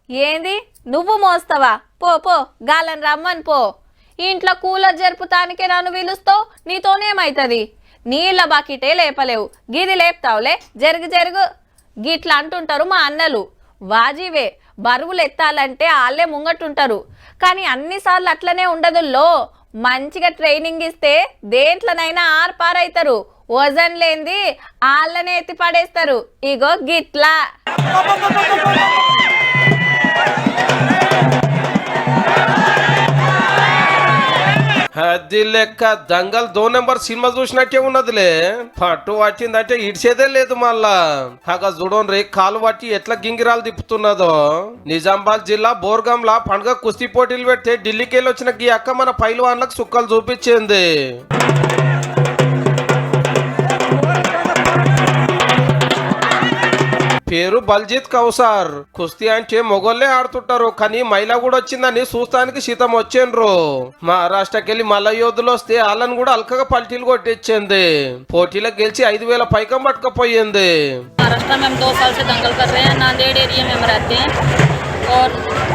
ఏంది నువ్వు మోస్తావా? పో పో గాలని రమ్మని పో. ఇంట్లో కూలర్ జరుపుతానికే నన్ను పిలుస్తావు, నీతోనేమైతుంది? నీళ్ళ బకెటే లేపలేవు, గిది లేపుతావులే, జరుగు జరుగు. గిట్లా అంటుంటారు మా అన్నలు. వాజీవే, బరువులు ఎత్తాలంటే వాళ్ళే ముంగటుంటారు. కానీ అన్నిసార్లు అట్లనే ఉండదుల్లో. మంచిగా ట్రైనింగ్ ఇస్తే దేంట్లోనైనా ఆర్పారైతారు. వజన్ లేంది వాళ్ళనే ఎత్తి పడేస్తారు. ఇగో గిట్లా. అది లెక్క దంగల్ 2 నెంబర్ సినిమా చూసినట్టే ఉన్నదిలే. పట్టు పట్టిందంటే ఇడిచేదే లేదు మళ్ళా. అగా చూడండి కాలు పట్టి ఎట్లా గింగిరాలు తిప్పుతున్నదో. నిజామాబాద్ జిల్లా బోర్గంలా పండుగ కుస్తీ పోటీలు పెడితే ఢిల్లీకి వెళ్ళి వచ్చిన గీ అక్క మన పైల్వాన్లకు సుక్కలు చూపించింది. పేరు బల్జిత్ కౌసార్. కుస్తీ అంటే మొగోళ్ళే ఆడుతుంటారు, కానీ మహిళ కూడా వచ్చిందని చూస్తానికి సీతం వచ్చిండ్రు. మహారాష్ట్రకి వెళ్ళి మల్ల యోధులు వస్తే వాళ్ళని కూడా అల్కగా పల్టీలు కొట్టించింది. పోటీలకు గెలిచి 5,000 పైకం పట్టుకపోయింది. महाराष्ट्र में हम 2 साल से दंगल कर रहे हैं। नांदेड़ एरिया में हम रहते हैं और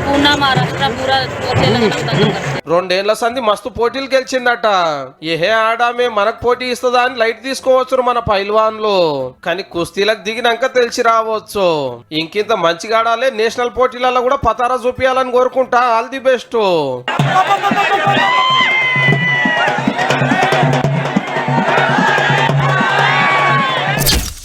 पूना महाराष्ट्र पूरा तेलंगाना में दंगल करते हैं। 2 ఏళ్ల సంది మస్తు పోటీలు గెలిచిందట. ఏహే ఆడామే మనకు పోటీ ఇస్తుందా అని లైట్ తీసుకోవచ్చు మన పైల్వాన్లు. కానీ కుస్తీలకు దిగినాక తెలిసి రావచ్చు. ఇంకింత మంచిగా ఆడాలి, నేషనల్ పోటీలలో కూడా పతారా చూపించాలని కోరుకుంటా. All the best.